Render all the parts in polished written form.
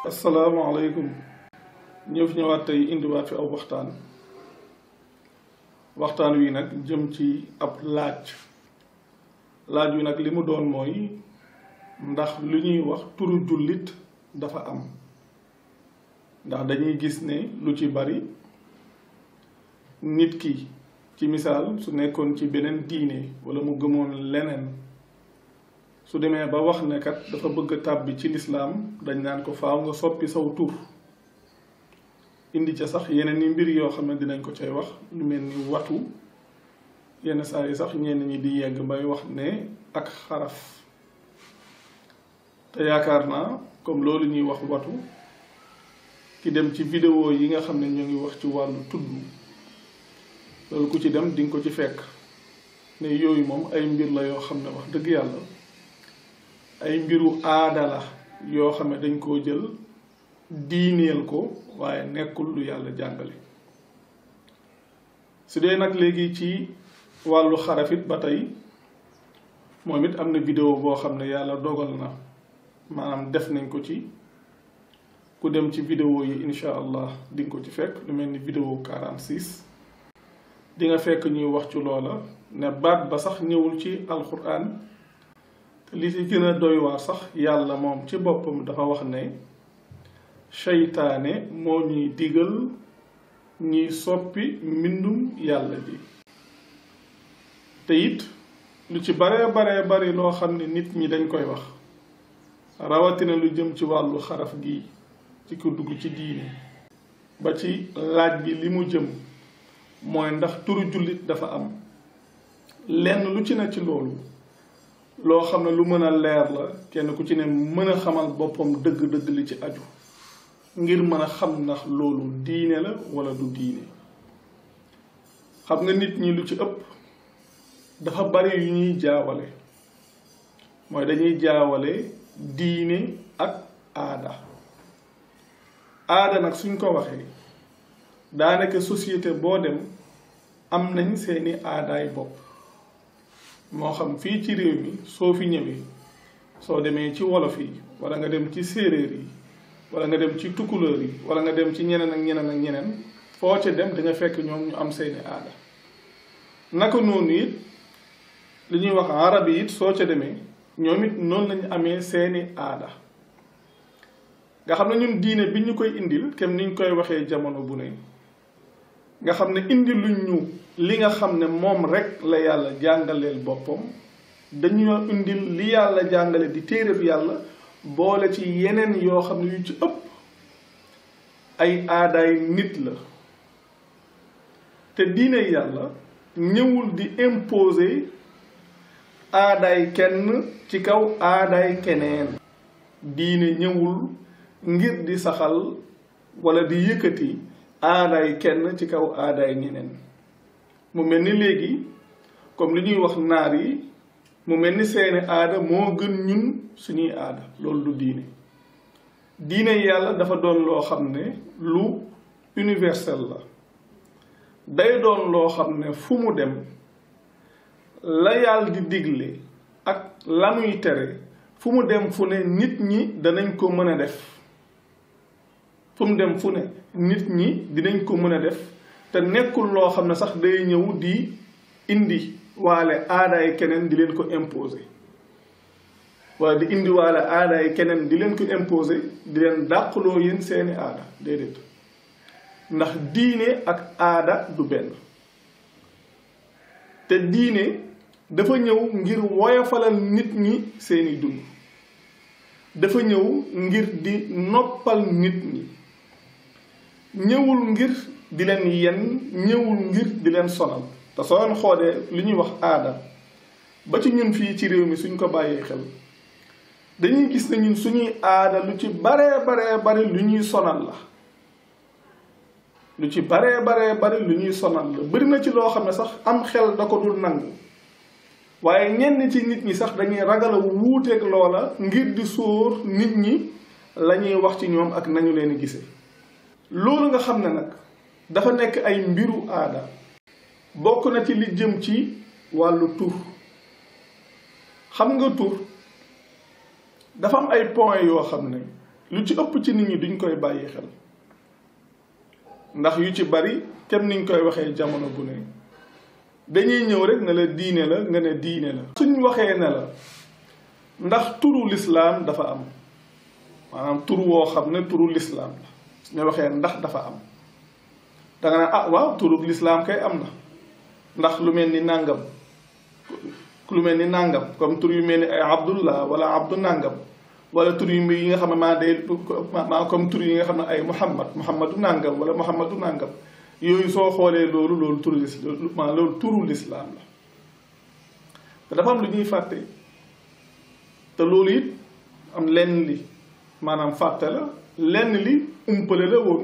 asalaamaaleykum ñëw fi ñëwaat tey indiwaat fi aw waxtaan wi nag jëm ci ab laaj wi nag li mu doon mooy ndax lu ñuy wax turu jullit dafa am ndax dañuy gis ne lu ci bari nit ki ci misaal su nekkoon ci beneen diine wala mu gëmoon leneen su demee ba wax ne kat dafa bëgg a tàbbi ci lislaam dañ naan ko faaw nga soppi saw tur indi ca sax yeneen ni mbir yoo xam ne dinañ ko cay wax lu mel ni watu yenn saa yi sax ñenn ñi di yegg bay wax ne ak xaraf te yaakaar naa comme loolu ñuy wax watu ki dem ci vidéo yi nga xam ne ñoo ngi wax ci wàllu tudd loolu ku ci dem di nga ko ci fekk ne yooyu moom ay mbir la yoo xam ne wax dëgg yàlla ay mbiru aada la yoo xam ne dañ koo jël diineel ko waaye nekkul lu yàlla jàngale su dee nag léegi ci wàllu xarafit ba tey moom it am na vidéo boo xam ne yàlla dogal na maanaam def nañ ko ci ku dem ci vidéo yi incha allah di nga ko ci fekk lu mel ni vidéo 46 di nga fekk ñuy wax ci loola ne baat ba sax ñëwul ci alquran te li ci gën a doy waar sax yàlla moom ci boppam dafa wax ne seytaane moo ñuy digal ñuy soppi mbindum yàlla ji te it lu ci bari loo xam ne nit ñi dañ koy wax rawatina lu jëm ci wàllu xaraf gi ci ko dugg ci diine ba ci laaj bi li mu jëm mooy ndax turu jullit dafa am lenn lu ci ne ci loolu loo xam ne lu mën a leer la kenn ku ci ne mën a xamal boppam dëgg-dëgg li ci aju ngir mën a xam ndax loolu diine la wala du diine xam nga nit ñi lu ci ëpp dafa bari yu ñuy jaawale mooy dañuy jaawale diine ak aada nag suñ ko waxee daanaka société boo dem am nañ seeni aadaay bopp moo xam fii ci réew mi soo fi ñëwee soo demee ci wolof yi wala nga dem ci séeréer yi wala nga dem ci tukulóor yi wala nga dem ci ñeneen ak ñeneen foo ca dem danga fekk ñoom ñu am seeni aada naka noonu it li ñuy wax arab yi it soo ca demee ñoom it noonu lañu amee seeni aada nga xam ne ñun diine bi ñu koy indil kem niñ koy waxee jamono bu ne nga xam ne indi luñ ñu li nga xam ne moom rek la yàlla jàngaleel boppam dañoo indil li yàlla jàngale di téereb yàlla boole ci yeneen yoo xam ne yu ci ëpp ay aadaay nit la te diine yàlla ñëwul di imposer aadaay kenn ci kaw aadaay keneen diine ñëwul ngir di saxal wala di yëkkati aadaay kenn ci kaw aadaay ñeneen mu mel ni léegi comme li ñuy wax naar yi mu mel ni seeni aada moo gën ñun suñuy aada loolu du diine yàlla dafa doon loo xam ne lu universel la day doon loo xam ne fu mu dem la yàlla di digle ak la muy tere fu mu dem fu ne nit ñi danañ ko mën a def fu mu dem fu ne nit ñi dinañ ko mën a def te nekkul loo xam ne sax day ñëw di indi waale aadaay keneen di leen ko imposer wala di indi waale aadaay keneen di leen ko imposer di leen dàqloo yéen seeni aada déedéet ndax diine ak aada du benn te diine dafa ñëw ngir woyofalal nit ñi seeni dund dafa ñëw ngir di noppal nit ñi ñëwul ngir di leen yenn ñëwul ngir di leen sonal te soo leen xoolee li ñuy wax aada ba ci ñun fii ci réew mi suñ ko bàyyee xel dañuy gis ne ñun suñuy aada lu ci bare lu ñuy sonal la lu ci bare lu ñuy sonal la bari na ci loo xam ne sax am xel da ko dul nangu waaye ñenn ci nit ñi sax dañuy ragal a wuuteeg loola ngir di sóor nit ñi la ñuy wax ci ñoom ak nañu leen gisee loolu nga xam ne nag dafa nekk ay mbiru aada bokk na ci li jëm ci wàllu tur xam nga tur dafa am ay point yoo xam ne lu ci ëpp ci nit ñi duñ koy bàyyi xel ndax yu ci bari kem niñ koy waxee jamono bu ne dañuy ñëw rek ne la diine la nga ne diine la. suñ waxee ne la ndax turu lislaam dafa am maanaam tur woo xam ne turu lislaam la suñu waxee ndax dafa am da nga ne ah waaw turu lislaam kay am na ndax lu mel ni nàngam comme tur yu mel ni ay abdullah wala abdu nàngam wala tur yu yi nga xam ne maa comme tur yi nga xam ne ay muhammadu nàngam wala muhammadu nàngam yooyu soo xoolee loolu turu lislaam la te dafa am lu ñuy fàtte te loolu it am lenn li maanaam fàtte la lenn li umpale la woon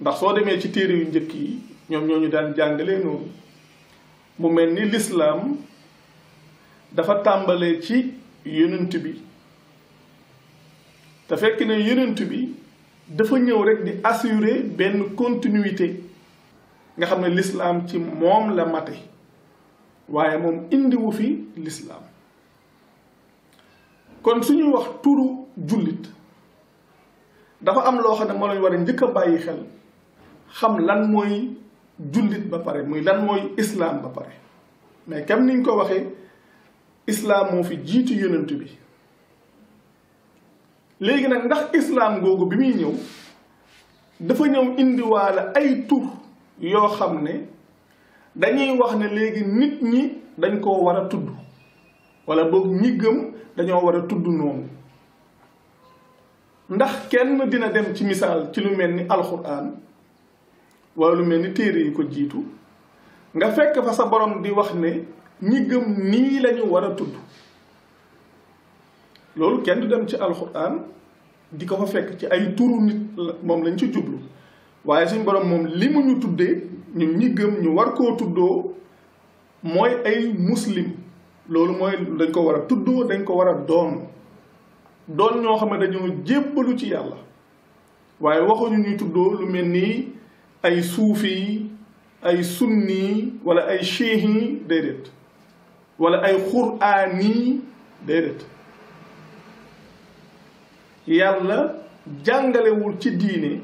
ndax soo demee ci téere yu njëkk yi ñoom ñoo ñu daan jàngalee noonu mu mel ni lislaam dafa tàmbalee ci yonent bi te fekk ne yonent bi dafa ñëw rek di assurer benn continuité nga xam ne lislaam ci moom la mate waaye moom indiwu fi lislaam kon suñuy wax turu jullit dafa am loo xam ne moo lañ war a njëkk a bàyyi xel xam lan mooy jullit ba pare muy lan mooy islaam ba pare mais comme niñ ko waxee islaam moo fi jiitu yonent bi léegi nag ndax islaam googu bi muy ñëw dafa ñëw indiwaale ay tur yoo xam ne dañuy wax ne léegi nit ñi dañ koo war a tudd wala boog ñi gëm dañoo war a tudd noonu ndax kenn dina dem ci misaal ci lu mel ni alxuraan wala lu mel ni téere yi ko jiitu nga fekk fa sa borom di wax ne ñi gëm nii lañu war a tudd loolu kenn du dem ci alxuraan di ko fa fekk ci ay turu nit moom lañ ci jublu waaye suñ borom moom li mu ñu tuddee ñun ñi gëm ñu war koo tuddoo mooy ay muslim loolu mooy dañ ko war a tuddoo dañ ko war a doon ñoo xam ne dañoo jébbalu ci yàlla waaye waxuñu ñuy tuddoo lu mel ni ay suufi ay sunni wala ay cheikhi déedéet wala ay xuraani déedéet yàlla jàngalewul ci diine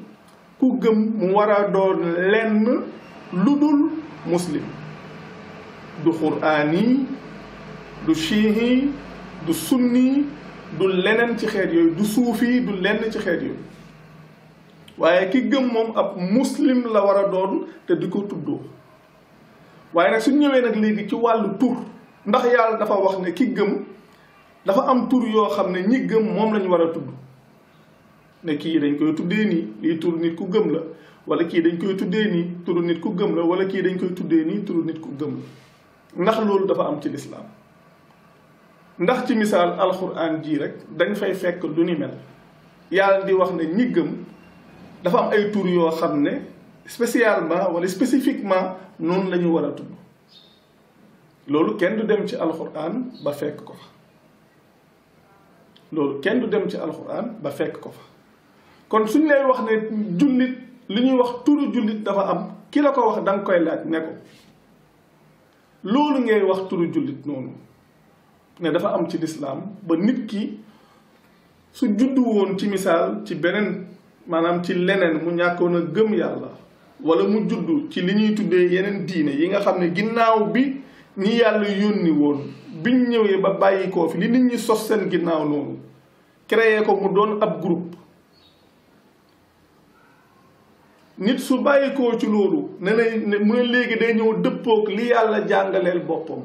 ku gëm mu war a doon lenn lu dul muslim du xuraani du cheikhi du sunni du leneen ci xeet yooyu du suufi du lenn ci xeet yooyu waaye ki gëm moom ab muslim la war a doon te di ko tuddoo waaye nag suñ ñëwee nag léegi ci wàllu tur ndax yàlla dafa wax ne ki gëm dafa am tur yoo xam ne ñi gëm moom lañu war a tudd ne kii dañ koy tuddee nii lii tur nit ku gëm la wala kii dañ koy tuddee nii turu nit ku gëm la wala kii dañ koy tuddee nii turu nit ku gëm la ndax loolu dafa am ci lislaam ndax ci misaal alxuraan ji rek dañ fay fekk lu ni mel yàlla di wax ne ñi gëm dafa am ay tur yoo xam ne spécialement wala spécifiquement noonu la ñu war a tudd loolu kenn du dem ci alxuraan ba fekk ko fa loolu kenn du dem ci alxuraan ba fekk ko fa kon suñ lay wax ne jullit li ñuy wax turu jullit dafa am ki la ko wax da nga koy laaj ne ko loolu ngay wax turu jullit noonu ne dafa am ci lislaam ba nit ki su juddu woon ci misaal ci beneen maanaam ci leneen mu ñàkkoon a gëm yàlla wala mu juddu ci li ñuy tuddee yeneen diine yi nga xam ne ginnaaw bi ñi yàlla yónni woon biñ ñëwee ba bàyyi koo fi li nit ñi sos seen ginnaaw noonu créé ko mu doon ab groupe nit su bàyyi koo ci loolu ne mu ne léegi day ñëw dëppook li yàlla jàngaleel boppam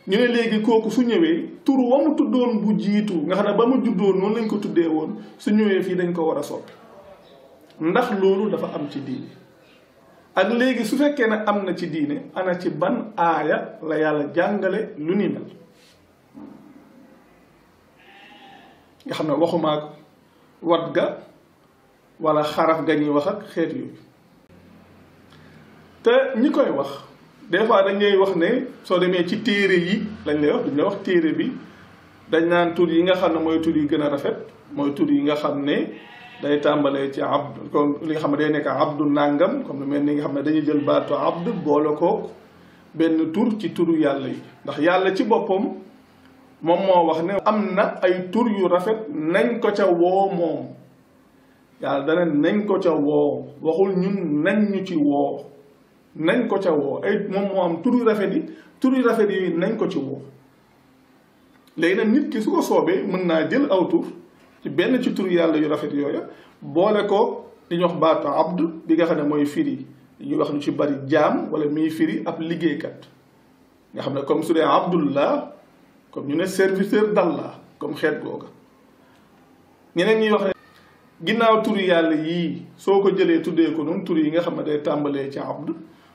ñu ne léegi kooku su ñëwee tur wa mu tuddoon bu jiitu nga xam ne ba mu juddoon noonu lañ ko tuddee woon su ñëwee fii dañ ko war a soppi ndax loolu dafa am ci diine ak léegi su fekkee ne am na ci diine ana ci ban aaya la yàlla jàngale lu ni mel nga xam ne waxumaak wat ga wala xaraf ga ñuy wax ak xeet yooyu te ñi koy wax des fois dañ lay wax ne soo demee ci téere yi lañ lay wax duñ lay wax téere bi dañ naan tur yi nga xam ne mooy tur yi gën a rafet mooy tur yi nga xam ne day tàmbalee ci abd comme li nga xam ne day nekk abdu nàngam comme lu mel ni nga xam ne dañuy jël baatu abd boole ko benn tur ci turu yàlla yi ndax yàlla ci boppam moom moo wax ne am na ay tur yu rafet nañ ko ca woo moom yàlla dana nañ ko ca woo waxul ñun nañ ñu ci woo nañ ko ca woo ay moom moo am tur yu rafet yi nañ ko ci woo léegi nag nit ki su ko soobee mën naa jël aw tur ci benn ci tur yàlla yu rafet yooya boole ko li ñuy wax baatu abd bi nga xam ne mooy firi ñuy wax ñu ci bari jaam wala miy firi ab liggéeykat nga xam ne comme su dee abdullah comme ñu ne serviteur d'Allah comme xeet googa ñeneen ñuy wax ne ginnaaw tur yàlla yii soo ko jëlee tuddee ko noonu tur yi nga xam ne day tàmbalee ci abd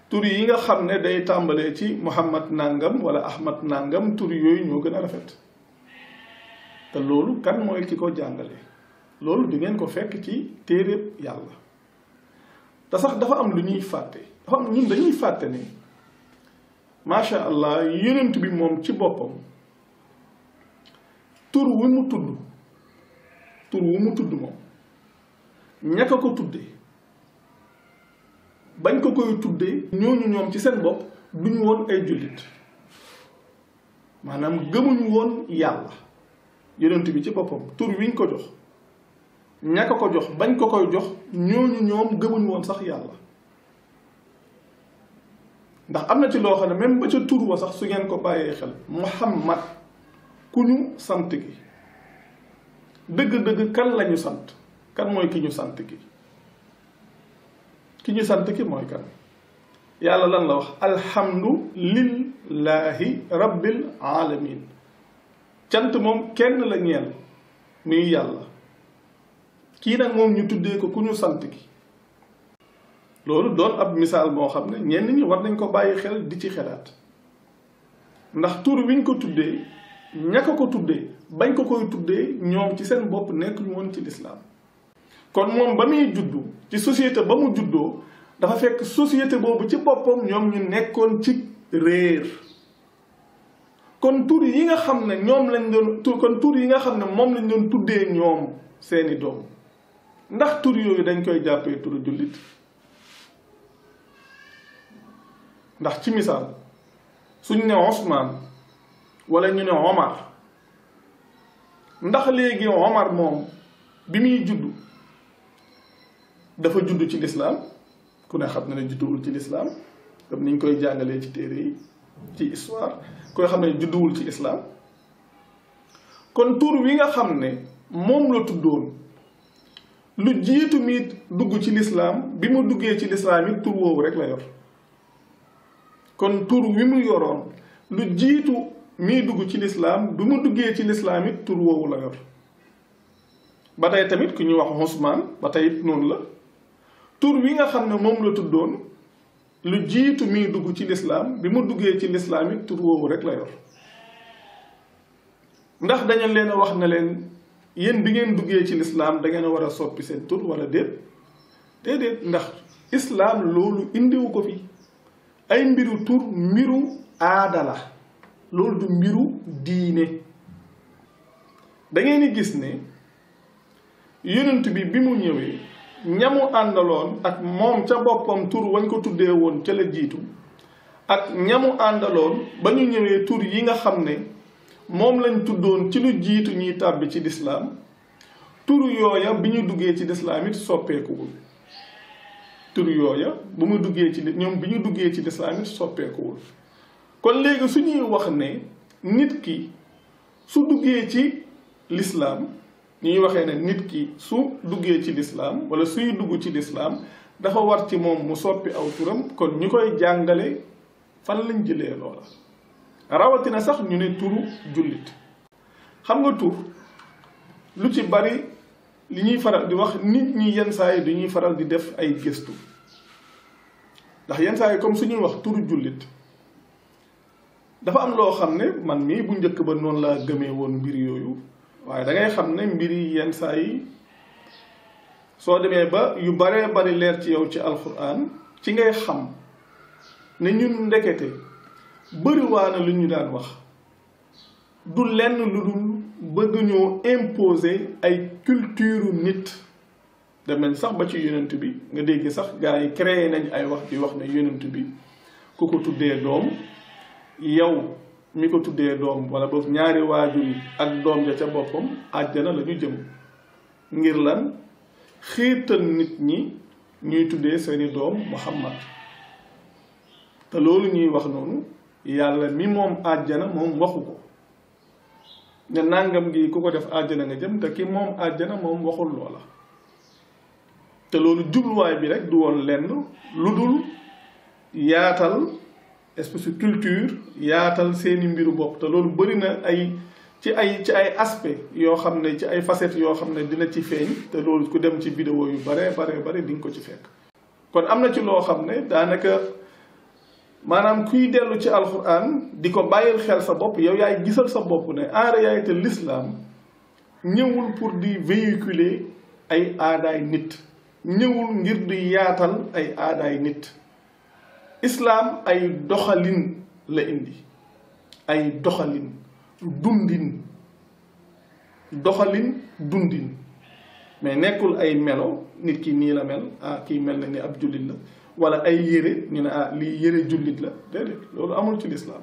tur yi nga xam ne day tàmbalee ci muhammad nangam wala ahmad nangam tur yooyu ñoo gën a rafet te loolu kan mooy ki ko jàngale loolu di ngeen ko fekk ci téeréb yàlla te sax dafa am lu ñuy fàtte dafa am ñun dañuy fàtte ne macha allah yonent bi moom ci boppam tur wu mu tudd moom ñaka ko tuddee bañ ko koy tuddee ñooñu ñoom ci seen bopp duñu woon ay jullit maanaam gëmuñu woon yàlla yonent bi ci boppam tur wiñ ko jox ñaka ko jox bañ ko koy jox ñooñu ñoom gëmuñu woon sax yàlla ndax am na ci loo xam ne même ba ca tur wa sax su ngeen ko bàyyee xel muhammad ku ñu sant gi dëgg-dëgg kan lañu sant kan mooy ki ñu sant gi ki ñu sant ki mooy kan yàlla lan la wax alhamdu lillahi rabbil alamin cant moom kenn la ñeel muy yàlla kii nag moom ñu tuddee ko ku ñu sant gi loolu doon ab misaal moo xam ne ñenn ñi war nañ ko bàyyi xel di ci xelaat ndax tur wiñ ko tuddee ñaka ko tuddee bañ ko koy tuddee ñoom ci seen bopp nekk ñu woon ci lislaam kon moom ba muy juddu ci société ba mu juddoo dafa fekk société boobu ci boppam ñoom ñu nekkoon ci réer kon tur yi nga xam ne ñoom lañ doon tur yi nga xam ne moom lañ doon tuddee ñoom seeni doom ndax tur yooyu dañ koy jàppee turu jullit ndax ci misaal suñ ne Ousmane wala ñu ne Omar ndax léegi Omar moom bi muy juddu dafa juddu ci lislaam ku ne xam ne judduwul ci lislaam comme niñ koy jàngalee ci téere yi ci histoire koy xam ne judduwul ci islaam kon tur wi nga xam ne moom la tuddoon lu jiitu mi dugg ci lislaam bi mu duggee ci lislaam it tur woowu rek la yor kon tur wi mu yoroon lu jiitu mi dugg ci lislaam bi mu duggee ci lislaam it tur woowu la yor ba tey tamit ku ñuy wax Ousmane ba tey it noonu la tur wi nga xam ne moom la tuddoon lu jiitu mi dugg ci lislaam bi mu duggee ci lislaam it tur woowu rek la yor ndax dañu leen a wax na leen yéen bi ngeen duggee ci lislaam da ngeen a war a soppi seen tur wala déedéet ndax islaam loolu indiwu ko fi ay mbiru tur mbiru aada la loolu du mbiru diine da ngeen di gis ne yonent bi mu ñëwee ñamu àndaloon ak moom ca boppam tur wañ ko tuddee woon ca la jiitu ak ñamu àndaloon ba ñu ñëwee tur yi nga xam ne moom lañ tuddoon ci lu jiitu ñuy tàbbi ci lislaam tur yooya bi ñu duggee ci lislaam it soppeekuwul tur yooya bu mu duggee ci ñoom bi ñu duggee ci lislaam it soppeekuwul kon léegi su ñuy wax ne nit ki su duggee ci lislaam ñuy waxee ne nit ki su duggee ci lislaam wala suy dugg ci lislaam dafa war ci moom mu soppi aw turam kon ñu koy jàngale fan lañ jëlee loola rawatina sax ñu ne turu jullit xam nga tur lu ci bari li ñuy faral di wax nit ñi yenn saa yi dañuy faral di def ay gëstu ndax yenn saa yi comme suñuy wax turu jullit dafa am loo xam ne man mii bu njëkk ba noonu laa gëmee woon mbir yooyu waaye da ngay xam ne mbir yi yenn saa yi soo demee ba yu baree bari leer ci yow ci alxuraan ci ngay xam ne ñun ndekete bëriwaana lu ñu daan wax du lenn lu dul bëgg ñoo imposer ay culture nit dem nañ sax ba ci yonent bi nga dégg sax gars yi créé nañ ay wax di wax ne yonent bi ku ko tuddee doom yow mi ko tuddee doom wala boog ñaari waajur yi ak doom ja ca boppam àjjana la ñu jëm ngir lan xiirtal nit ñi ñuy tuddee seeni doom Muhammad te loolu ñuy wax noonu yàlla mi moom àjjana moom waxu ko ne nangam gi ku ko def àjjana nga jëm te ki moom àjjana moom waxul loola te loolu jubluwaay bi rek du woon lenn lu dul yaatal espèce culture yaatal seeni mbiru bopp te loolu bëri na ci ay aspect yoo xam ne ci ay facettes yoo xam ne dina ci feeñ te loolu ku dem ci vidéo yu bare di nga ko ci fekk kon am na ci loo xam ne daanaka maanaam kuy dellu ci alxuraan di ko bàyyil xel sa bopp yow yaay gisal sa bopp ne en réalité l'islam ñëwul pour di véhiculer ay aadaay nit ñëwul ngir di yaatal ay aadaay nit islam ay doxalin la indi ay doxalin dundin mais nekkul ay melo nit ki nii la mel kii mel na ni ab jullit la wala ay yére ñu ne lii yére jullit la déedéet loolu amul ci lislaam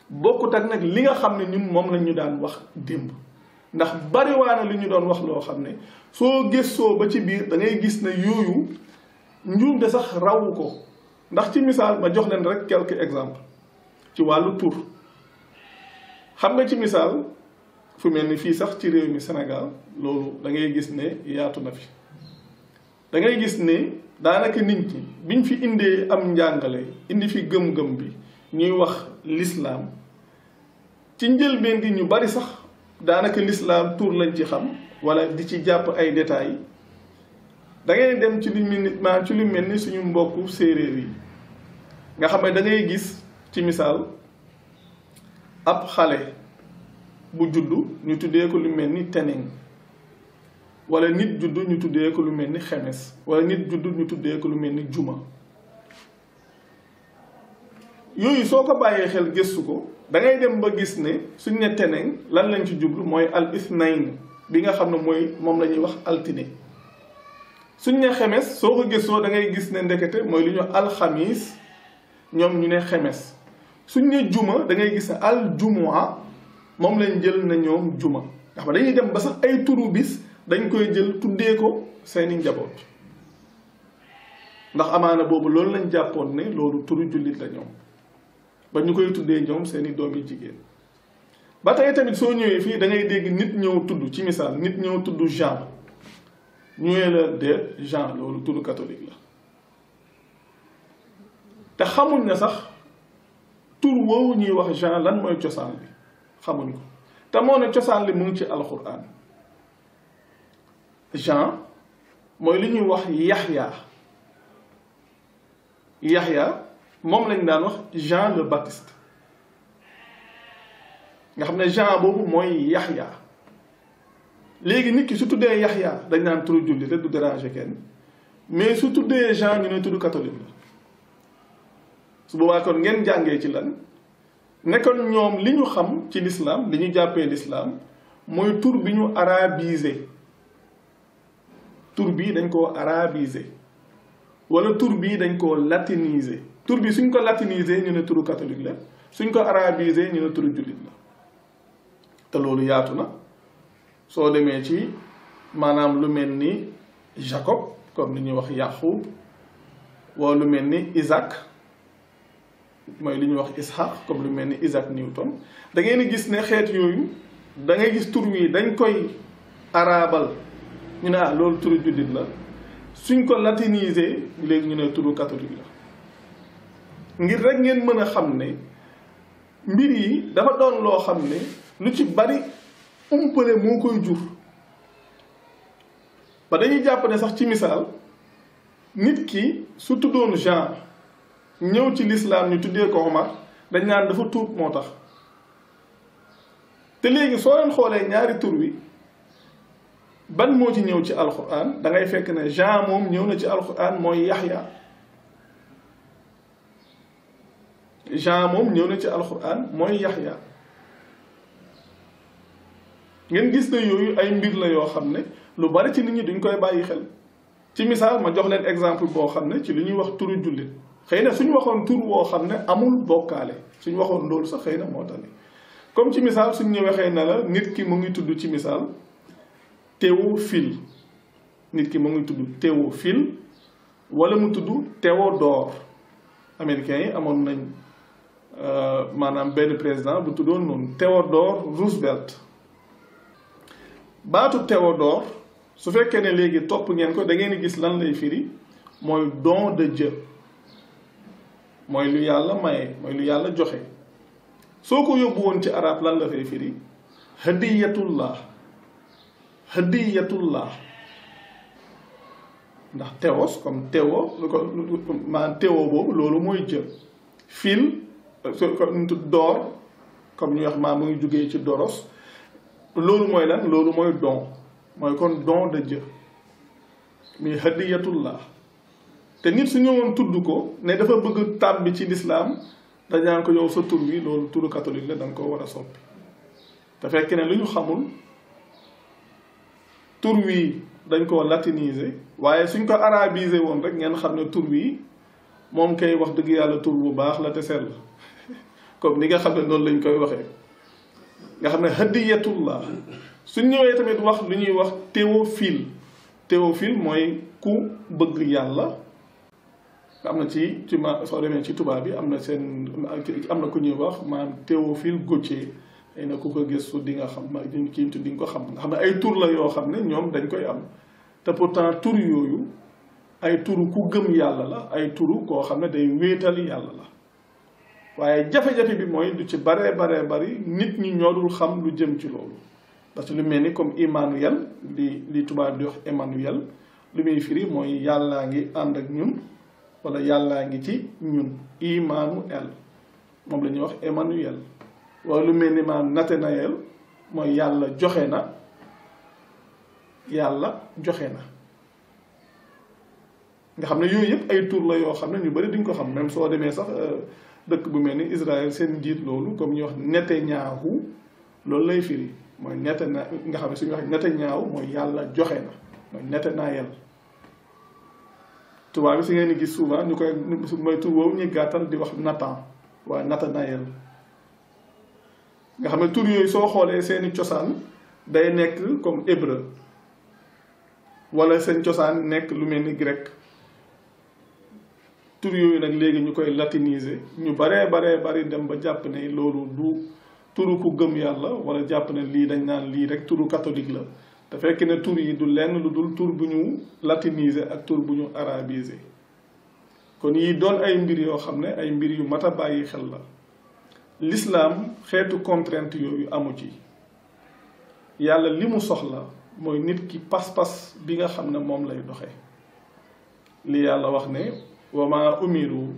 bokkut ak nag li nga xam ne ñun moom lañ ñu daan wax démb ndax bariwaana li ñu doon wax loo xam ne soo gëstoo ba ci biir da ngay gis ne yooyu njuum de sax rawu ko ndax ci misaal ma jox leen rek quelques exemples ci wàllu tur xam nga ci misaal fu mel ni fii sax ci réew mi Sénégal loolu da ngay gis ne yaatu na fi da ngay gis ne daanaka nit ñi biñ fi indee am njàngale indi fi gëm-gëm bi ñuy wax l'islam ci njëlbeen gi ñu bari sax daanaka l'islam tur lañ ci xam wala di ci jàpp ay détails da ngay dem ci lu mel ni suñu mbokku séeréer yi nga xam ne da ngay gis ci misaal ab xale bu juddu ñu tuddee ko lu mel ni teneng wala nit juddu ñu tuddee ko lu mel ni xemes wala nit juddu ñu tuddee ko lu mel ni juma yooyu soo ko bàyyee xel gëstu ko da ngay dem ba gis ne suñ ne teneng lan lañ ci jublu mooy al ithnayn bi nga xam ne mooy moom la ñuy wax altine suñ ne xemes soo ko gëstoo da ngay gis ne ndekete mooy lu ñu alxamis ñoom ñu ne xemes suñ ne juma da ngay gis ne al jumua moom lañ jël na ñoom juma nga xam dañuy dem ba sax ay turu bis dañ koy jël tuddee ko seeni njaboot ndax amaana boobu loolu lañ jàppoon ne loolu turu jullit la ñoom ba ñu koy tuddee ñoom seeni doomi jigéen ba tey tamit soo ñëwee fii da ngay dégg nit ñëw tudd ci misaal nit ñëw tudd Jean ñëwee la de Jean loolu turu catholique la te xamuñ ne sax tur woowu ñuy wax Jean lan mooy cosaan bi xamuñ ko te moo ne cosaan li mu ngi ci alxuraan Jean mooy li ñuy wax Yaxya moom lañ daan wax Jean le Baptiste nga xam ne Jean boobu mooy Yaxya léegi nit ki su tuddee Yaxya dañ naan turu julli te du déranger kenn mais su tuddee Jean ñu ne turu catholique la su boobaa kon ngeen jàngee ci lan nekkoon ñoom li ñu xam ci l'islam li ñu jàppee l'islam mooy tur bi ñu arabisé tur bii dañ koo arabisé wala tur bii dañ koo latinisé tur bi suñ ko latinisé ñu ne turu catholique la suñ ko arabisé ñu ne turu jullit la te loolu yaatu na soo demee ci maanaam lu mel ni Jacob comme li ñuy wax Yaqub wala lu mel ni Isaac mooy li ñuy wax Ishaq comme lu mel ni Isaac Newton da ngeen di gis ne xeet yooyu da ngay gis tur wi dañ koy arabal ñu ne loolu turu jullit la suñ ko latinisé léegi ñu ne turu catholique la ngir rek ngeen mën a xam ne mbir yi dafa doon loo xam ne lu ci bari umpale moo koy jur ba dañuy jàpp ne sax ci misaal nit ki su tuddoon Jean ñëw ci l'islam ñu tuddee ko Omar dañ naan dafa tuub moo tax te léegi soo leen xoolee ñaari tur wi ban moo ci ñëw ci alquran da ngay fekk ne Jean moom ñëw na ci alquran mooy Yaxya Jean moom ñëw na ci alquran mooy Yaxya ngeen gis ne yooyu ay mbir la yoo xam ne lu bari ci nit ñi duñ koy bàyyi xel ci misaal ma jox leen exemple boo xam ne ci li ñuy wax turu jullit xëy na suñu waxoon tur woo xam ne amul bokkaale suñ waxoon loolu sax xëy na moo tax ni comme ci misaal suñ ñëwee xëy na la nit ki mu ngi tudd ci misaal Théophile nit ki mu ngi tudd Théophile wala mu tudd Théodore américains yi amoon nañ maanaam benn président bu tuddoon noonu Theodore Roosevelt baatu Théodore su fekkee ne léegi topp ngeen ko da ngeen di gis lan lay firi mooy don de Dieu mooy lu yàlla maye mooy lu yàlla joxe soo ko yóbbu woon ci arab lan la fay firi hadiyatullah hadiyatullah ndax théos comme théo lu ko maanaam théo boobu loolu mooy Dieu fil comme door comme ñu wax maa mu ngi jógee ci doros loolu mooy lan loolu mooy don mooy kon don de Dieu mais hadiyatullah te nit su ñëwoon tudd ko ne dafa bëgg tàbbi ci lislaam dañ naan ko yow sa tur wi loolu turu catholique la da nga ko war a soppi te fekk ne lu ñu xamul tur wi dañ ko latiniser waaye suñ ko arabisé woon rek ngeen xam ne tur wi moom kay wax dëgg yàlla tur bu baax la te sell comme ni nga xam ne noonu lañ koy waxee nga xam ne hadiyatullah suñ ñëwee tamit wax lu ñuy wax Théophile Théophile mooy ku bëgg yàlla am na ci ma soo demee ci tubaab bi am na seen am na ku ñuy wax maanaam Théophile Gautier xëy na ku ko gëstu di nga xam kii di nga ko xam nga xam ne ay tur la yoo xam ne ñoom dañ koy am te pourtant tur yooyu ay turu ku gëm yàlla la ay turu koo xam ne day wéetal yàlla la waaye jafe-jafe bi mooy du ci baree bari nit ñi ñoo dul xam lu jëm ci loolu parce que lu mel ni comme Emmanuel li tubaab di wax Emmanuel lu muy firi mooy yàllaa ngi ànd ak ñun wala yàllaa ngi ci ñun Emmanuel moom la ñuy wax Emmanuel wala lu mel ni maanaam Nathanaël mooy yàlla joxe na nga xam ne yooyu yëpp ay tur la yoo xam ne ñu bari duñ ko xam même soo demee sax dëkk bu mel ni Israël seen njiit loolu comme ñuy wax Netanyahu loolu lay firi mooy nga xam ne suñu wax Netanyahu mooy yàlla joxe na mooy Nathanaël tubaab bi si ngeen di gis souvent ñu koy mooy tur woowu ñuy gàttal di wax Nathan waaye Nathanaël nga xam ne tur yooyu soo xoolee seeni cosaan day nekk comme hébreu wala seen cosaan nekk lu mel ni grec tur yooyu nag léegi ñu koy latiniser ñu bari dem ba jàpp ne loolu du turu ku gëm yàlla wala jàpp ne lii dañ naan lii rek turu catholique la te fekk ne tur yi du lenn lu dul tur bu ñu latiniser ak tur bu ñu arabiser kon yi doon ay mbir yoo xam ne ay mbir yu mat a bàyyi xel la l'islam xeetu contrainte yooyu amu ci yàlla li mu soxla mooy nit ki pas-pas bi nga xam ne moom lay doxee li yàlla wax ne wa ma umiru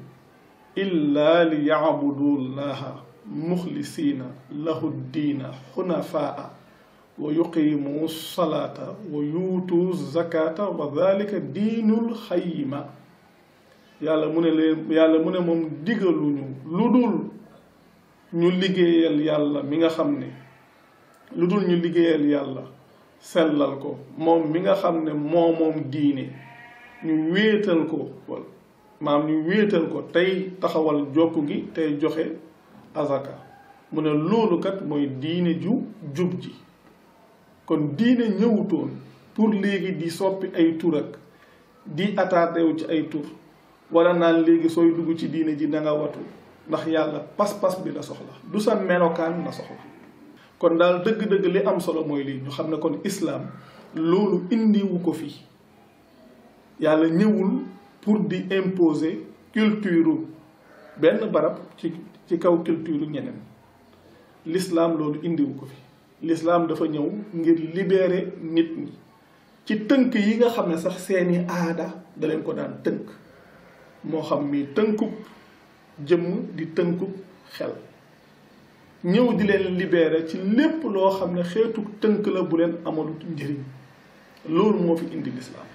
illa li yaabudu llaha muxlisiina lahu diina xunafaa wa yuqimu salata wa yuutu zakata wa dhalika diinul xayima yàlla mu ne moom digaluñu lu dul ñu liggéeyal yàlla mi nga xam ne lu dul ñu liggéeyal yàlla sellal ko moom mi nga xam ne moom diine ñu wéetal ko ñu wéetal ko tey taxawal jokk gi tey joxe azaka mu ne loolu kat mooy diine ju jub ji kon diine ñëwutoon pour léegi di soppi ay tur ak di attardé wu ci ay tur wala naan léegi sooy dugg ci diine ji da nga watu ndax yàlla pas-pas bi la soxla du sa melokaan la soxla kon daal dëgg-dëgg li am solo mooy lii ñu xam ne kon islam loolu indiwu ko fii yàlla ñëwul pour di imposer culture benn barab ci kaw culture ñeneen l'islam loolu indiwu ko fi l'islam dafa ñëw ngir libérer nit ñi ci tënk yi nga xam ne sax seeni aada da leen ko daan tënk moo xam mi tënkub jëmm di tënkub xel ñëw di leen libérer ci lépp loo xam ne xeetu tënk la bu leen amalut njëriñ loolu moo fi indi l'islam